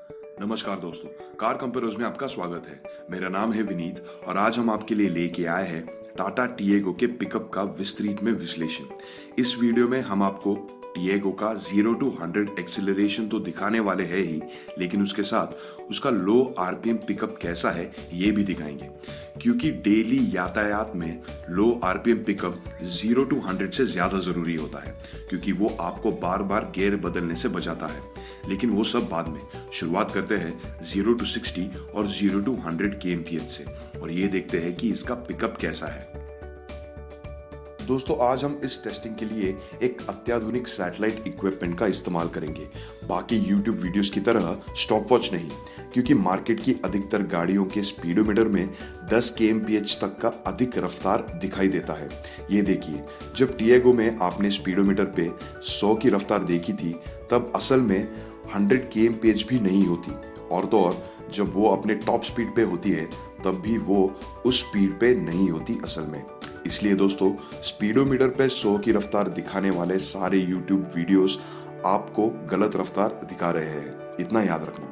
नमस्कार दोस्तों, car compares में आपका स्वागत है। मेरा नाम है विनीत और आज हम आपके लिए लेके आए हैं टाटा टिएगो के पिकअप का विस्तृत में विश्लेषण। इस वीडियो में हम आपको टिएगो का 0 to 100 एक्सीलरेशन तो दिखाने वाले हैं ही, लेकिन उसके साथ उसका लो आरपीएम पिकअप कैसा है ये भी दिखाएंगे, क्योंकि डेली यातायात में लो आरपीएम पिकअप 0 to 100 से ज्यादा जरूरी होता है, क्योंकि वो आपको बार बार गियर बदलने से बचाता है। लेकिन वो सब बाद में। शुरुआत करते हैं 0 to 60 और 0 to 100 kmph से, और ये देखते हैं कि इसका पिकअप कैसा है। दोस्तों, आज हम इस टेस्टिंग के लिए एक अत्याधुनिक सैटेलाइट इक्विपमेंट का इस्तेमाल करेंगे। बाकी YouTube वीडियोस की तरह स्टॉप वॉच नहीं, क्योंकि मार्केट की अधिकतर गाड़ियों के स्पीडोमीटर में 10 kmph तक का अधिक रफ्तार दिखाई देता है। ये देखिए, जब टिएगो में आपने स्पीडोमीटर पे 100 की रफ्तार देखी थी, तब असल में 100 kmph भी नहीं होती, और तो और जब वो अपने टॉप स्पीड पे होती है तब भी वो उस स्पीड पे नहीं होती असल में। इसलिए दोस्तों, स्पीडोमीटर पे 100 की रफ्तार दिखाने वाले सारे YouTube वीडियोस आपको गलत रफ्तार दिखा रहे हैं, इतना याद रखना।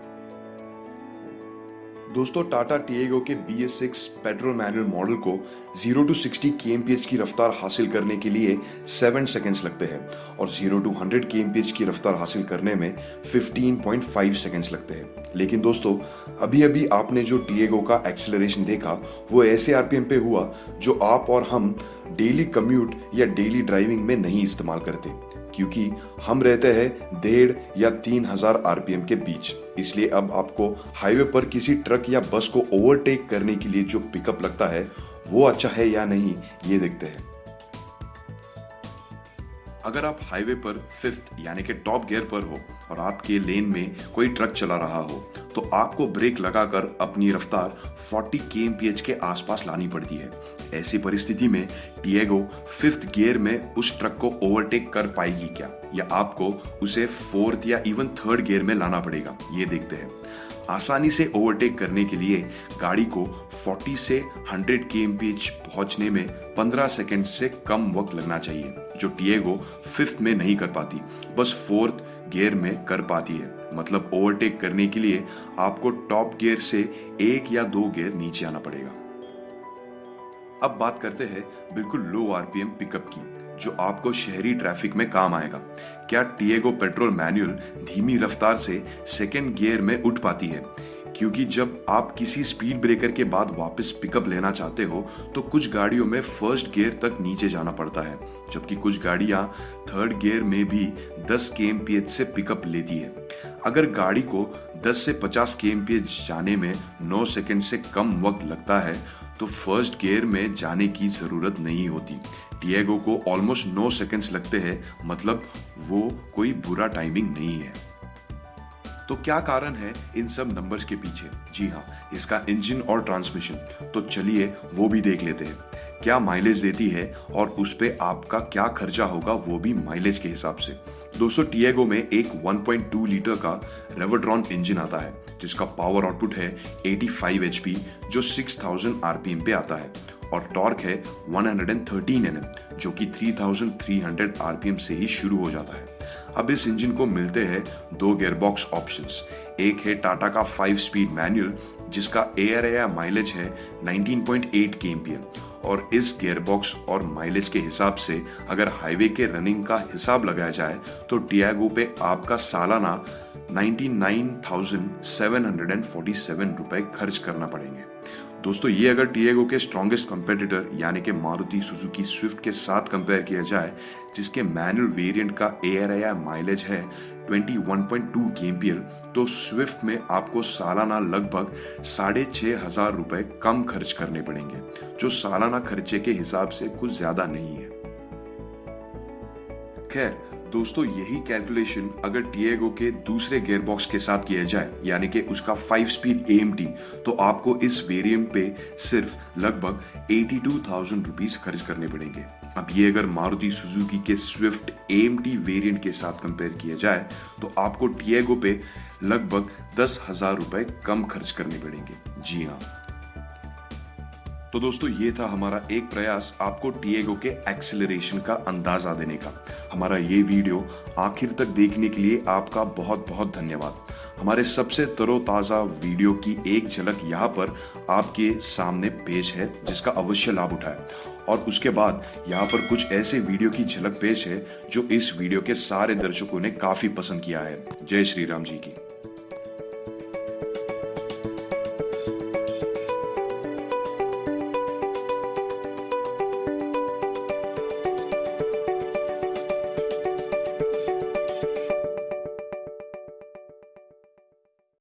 दोस्तों, टाटा टिएगो के BS6 पेट्रोल मैनुअल मॉडल को 0 to 60 kmph की रफ्तार हासिल करने के लिए 7 सेकंड्स लगते हैं, और 0 to 100 kmph की रफ्तार हासिल करने में 15.5 सेकंड्स लगते हैं। लेकिन दोस्तों, अभी अभी आपने जो टिएगो का एक्सेलरेशन देखा, वो ऐसे आरपीएम पे हुआ जो आप और हम डेली कम्यूट या डेली ड्राइविंग में नहीं इस्तेमाल करते, क्योंकि हम रहते हैं 1.5 या 3000 आरपीएम के बीच। इसलिए अब आपको हाईवे पर किसी ट्रक या बस को ओवरटेक करने के लिए जो पिकअप लगता है वो अच्छा है या नहीं, ये देखते हैं। अगर आप हाईवे पर 5th यानी कि टॉप गियर पर हो और आपके लेन में कोई ट्रक चला रहा हो, तो आपको ब्रेक लगाकर अपनी रफ्तार 40 kmph के आसपास लानी पड़ती है। ऐसी परिस्थिति में टिएगो 5th गियर में उस ट्रक को ओवरटेक कर पाएगी क्या, या आपको उसे 4th या इवन 3rd गियर में लाना पड़ेगा, ये देखते हैं। आसानी से ओवरटेक करने के लिए गाड़ी को 40 से 100 kmph पहुंचने में 15 सेकंड से कम वक्त लगना चाहिए, जो टिएगो 5th में नहीं कर पाती, बस 4th गियर में कर पाती है। मतलब ओवरटेक करने के लिए आपको टॉप गियर से 1 या 2 गियर नीचे आना पड़ेगा। अब बात करते हैं बिल्कुल लो आरपीएम पिकअप की, जो आपको शहरी ट्रैफिक में काम आएगा। क्या टिएगो पेट्रोल मैनुअल धीमी रफ्तार से 2nd गियर में उठ पाती है? क्योंकि जब आप किसी स्पीड ब्रेकर के बाद वापस पिकअप लेना चाहते हो, तो कुछ गाड़ियों में 1st गियर तक नीचे जाना पड़ता है, जबकि कुछ गाड़ियां 3rd गियर में भी 10 kmph से पिकअप लेती है। अगर गाड़ी को 10 से 50 kmph जाने में 9 सेकंड से कम वक्त लगता है, तो 1st गियर में जाने की जरूरत नहीं होती। टिएगो को ऑलमोस्ट 9 सेकंड्स लगते हैं, मतलब वो कोई बुरा टाइमिंग नहीं है। तो क्या कारण है इन सब नंबर्स के पीछे? जी हाँ, इसका इंजन और ट्रांसमिशन। तो चलिए वो भी देख लेते हैं। क्या माइलेज देती है और उस पे आपका क्या खर्चा होगा, वो भी माइलेज के हिसाब से। दोस्तों, टिएगो में एक 1.2 लीटर का रेवोट्रॉन इंजन आता है, जिसका पावर आउटपुट है 85 HP, जो 6000 आरपीएम पे आता है, और टॉर्क है 113 Nm, जो कि 3300 आरपीएम से ही शुरू हो जाता है। अब इस इंजन को मिलते हैं 2 गियरबॉक्स ऑप्शंस। एक है टाटा का 5 स्पीड मैनुअल, जिसका ARAI माइलेज है 19.8 kmph, और इस गियरबॉक्स और माइलेज के हिसाब से अगर हाईवे के रनिंग का हिसाब लगाया जाए, तो टिएगो पे आपका सालाना 99,747 रुपए खर्च करना पड़ेंगे। दोस्तों, ये अगर टिएगो के स्ट्रॉन्गेस्ट कंपेटिटर यानी कि मारुति सुजुकी स्विफ्ट के साथ कंपेयर किया जाए, जिसके मैनुअल वेरिएंट का ARAI माइलेज है 21.2 kmph, तो स्विफ्ट में आपको सालाना लगभग 6,500 रुपए कम खर्च करने पड़ेंगे, जो सालाना खर्चे के हिसाब से कुछ ज्यादा नहीं है। खैर दोस्तों, यही कैलकुलेशन अगर टिएगो के दूसरे गियरबॉक्स के साथ किया जाए, यानी कि उसका 5 स्पीड AMT, तो आपको इस वेरिएंट पे सिर्फ लगभग 82,000 रुपीज खर्च करने पड़ेंगे। अब ये अगर मारुति सुजुकी के स्विफ्ट AMT वेरिएंट के साथ कंपेयर किया जाए, तो आपको टिएगो पे लगभग 10,000 रुपए कम खर्च करने पड़ेंगे। जी हाँ। तो दोस्तों ये था हमारा एक प्रयास आपको टिएगो के एक्सेलरेशन का अंदाजा देने का। हमारा ये वीडियो आखिर तक देखने के लिए आपका बहुत बहुत धन्यवाद। हमारे सबसे तरोताजा वीडियो की एक झलक यहाँ पर आपके सामने पेश है, जिसका अवश्य लाभ उठाएं। और उसके बाद यहाँ पर कुछ ऐसे वीडियो की झलक पेश है जो इस वीडियो के सारे दर्शकों ने काफी पसंद किया है। जय श्री राम जी की।